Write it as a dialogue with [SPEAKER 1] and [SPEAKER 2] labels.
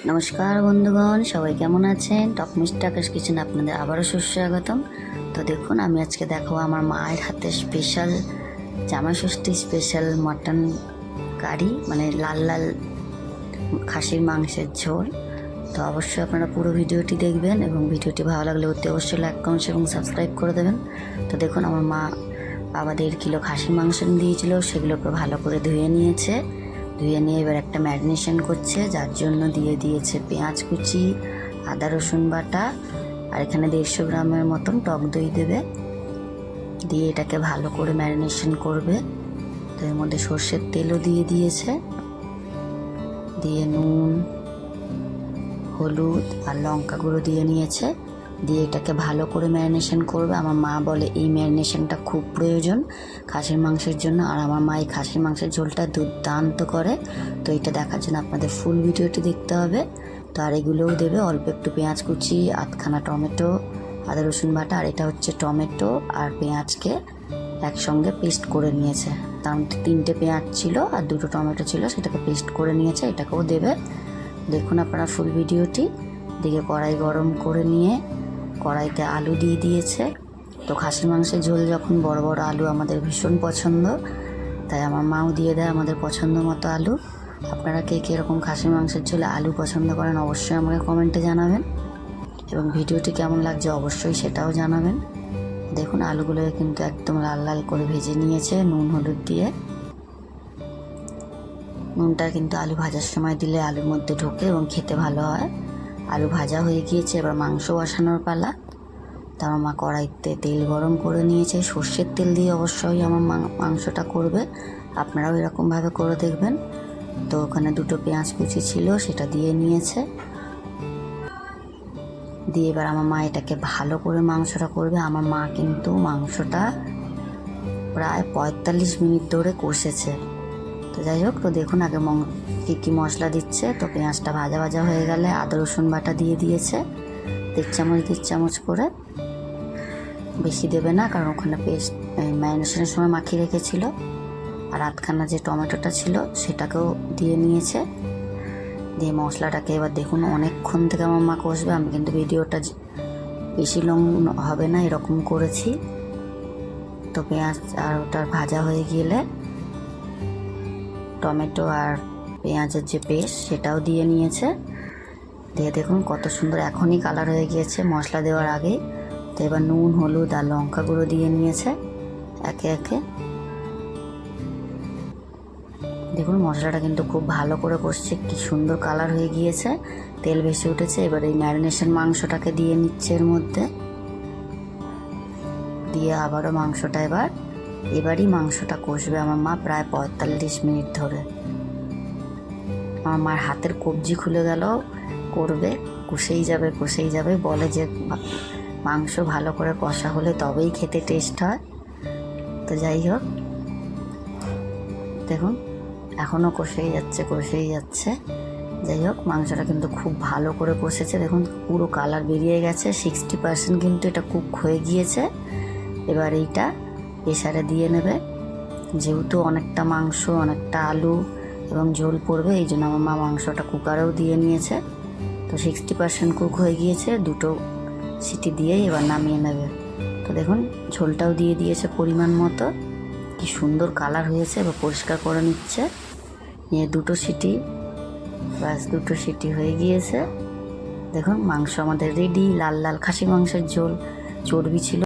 [SPEAKER 1] নমস্কার বন্ধুগণ, সবাই কেমন আছেন? টপ মিস্টার আকাশ কিচেন আপনাদের আবারও সুস্বাগতম। তো দেখুন, আমি আজকে দেখাবো আমার মায়ের হাতে স্পেশাল জামাই ষষ্ঠী স্পেশাল মাটন কারি, মানে লাল লাল খাসির মাংসের ঝোল। তো অবশ্যই আপনারা পুরো ভিডিওটি দেখবেন এবং ভিডিওটি ভালো লাগলে অতি অবশ্যই লাইক কমেন্ট এবং সাবস্ক্রাইব করে দেবেন। তো দেখুন, আমার মা বাবা 1.5 কিলো খাসির মাংস দিয়েছিল, সেগুলোকে ভালো করে ধুয়ে নিয়েছে। ধুয়ে নিয়ে এবার একটা ম্যারিনেশন করছে, যার জন্য দিয়ে দিয়েছে পেঁয়াজ কুচি, আদা রসুন বাটা, আর এখানে 150 গ্রামের মতন টক দই দেবে। দিয়ে এটাকে ভালো করে ম্যারিনেশন করবে। তো এর মধ্যে সর্ষের তেলও দিয়ে দিয়েছে, দিয়ে নুন, হলুদ আর লঙ্কা গুঁড়ো দিয়ে নিয়েছে। দিয়ে এটাকে ভালো করে ম্যারিনেশন করবে। আমার মা বলে এই ম্যারিনেশনটা খুব প্রয়োজন খাসির মাংসের জন্য, আর আমার মা এই খাসির মাংসের ঝোলটা দুর্দান্ত করে। তো এটা দেখার জন্য আপনাদের ফুল ভিডিওটি দেখতে হবে। তো আর এগুলোও দেবে, অল্প একটু পেঁয়াজ কুচি, আধখানা টমেটো, আদা রসুন বাটা, আর এটা হচ্ছে টমেটো আর পেঁয়াজকে একসঙ্গে পেস্ট করে নিয়েছে। তার মধ্যে 3টে পেঁয়াজ ছিল আর 2টো টমেটো ছিল, সেটাকে পেস্ট করে নিয়েছে, এটাকেও দেবে। দেখুন আপনারা ফুল ভিডিওটি। দিকে কড়াই গরম করে নিয়ে কড়াইতে আলু দিয়ে দিয়েছে। তো খাসির মাংসের ঝোল যখন বড় বড় আলু আমাদের ভীষণ পছন্দ, তাই আমার মাও দিয়ে দেয় আমাদের পছন্দ মতো আলু। আপনারা কে কীরকম খাসির মাংসের ঝোলে আলু পছন্দ করেন অবশ্যই আমাকে কমেন্টে জানাবেন, এবং ভিডিওটি কেমন লাগছে অবশ্যই সেটাও জানাবেন। দেখুন আলুগুলোকে কিন্তু একদম লাল লাল করে ভেজে নিয়েছে নুন হলুদ দিয়ে। নুনটা কিন্তু আলু ভাজার সময় দিলে আলুর মধ্যে ঢোকে এবং খেতে ভালো হয়। আলু ভাজা হয়ে গিয়েছে, এবার মাংস বসানোর পালা। তার মা কড়াইতে তেল গরম করে নিয়েছে, সর্ষের তেল দিয়ে অবশ্যই আমার মাংসটা করবে, আপনারাও এরকমভাবে করে দেখবেন। তো ওখানে 2টো পেঁয়াজ কুচি ছিল, সেটা দিয়ে নিয়েছে। দিয়ে এবার আমার মা এটাকে ভালো করে মাংসটা করবে। আমার মা কিন্তু মাংসটা প্রায় 45 মিনিট ধরে কষেছে। তো যাই হোক, তো দেখুন আগে কী মশলা দিচ্ছে। তো পেঁয়াজটা ভাজা ভাজা হয়ে গেলে আদা রসুন বাটা দিয়ে দিয়েছে 1 চামচ করে। বেশি দেবে না, কারণ ওখানে পেস্ট ম্যারিনেশনের সময় মাখিয়ে রেখেছিল। আর আধখানা যে টমেটোটা ছিল সেটাকেও দিয়ে নিয়েছে। দিয়ে মশলাটাকে এবার দেখুন অনেকক্ষণ থেকে আমার মা কষবে। আমি কিন্তু ভিডিওটা বেশি লং হবে না এরকম করেছি। তো পেঁয়াজ আর ওটার ভাজা হয়ে গেলে টমেটো আর পেঁয়াজের যে পেস্ট সেটাও দিয়ে নিয়েছে। দিয়ে দেখুন কত সুন্দর এখনই কালার হয়ে গিয়েছে মশলা দেওয়ার আগেই। তো এবার নুন হলুদ আর লঙ্কা গুঁড়ো দিয়ে নিয়েছে একে একে। দেখুন মশলাটা কিন্তু খুব ভালো করে কষছে, কি সুন্দর কালার হয়ে গিয়েছে, তেল বেশি উঠেছে। এবার এই ম্যারিনেশন মাংসটাকে দিয়ে নিচ্ছে এর মধ্যে। দিয়ে আবারও মাংসটা এবারই মাংসটা কষবে আমার মা প্রায় 45 মিনিট ধরে। আমার মার হাতের কবজি খুলে গেল, করবে, কষেই যাবে বলে যে মাংস ভালো করে কষা হলে তবেই খেতে টেস্ট হয়। তো যাই হোক, দেখুন এখনও কষেই যাচ্ছে। যাই হোক, মাংসটা কিন্তু খুব ভালো করে কষেছে। দেখুন পুরো কালার বেরিয়ে গেছে, 60% কিন্তু এটা কুক হয়ে গিয়েছে। এবার এইটা প্রেসারে দিয়ে নেবে। যেহেতু অনেকটা মাংস, অনেকটা আলু এবং ঝোল পড়বে, এই জন্য আমার মা মাংসটা কুকারেও দিয়ে নিয়েছে। তো 60% কুক হয়ে গিয়েছে, 2টো সিটি দিয়েই এবার নামিয়ে নেবে। তো দেখুন ঝোলটাও দিয়ে দিয়েছে পরিমাণ মতো, কি সুন্দর কালার হয়েছে। এবার পরিষ্কার করে নিচ্ছে, নিয়ে 2টো সিটি, ব্যাস 2টো সিটি হয়ে গিয়েছে। দেখুন মাংস আমাদের রেডি। লাল লাল খাসি মাংসের ঝোল, চর্বি ছিল।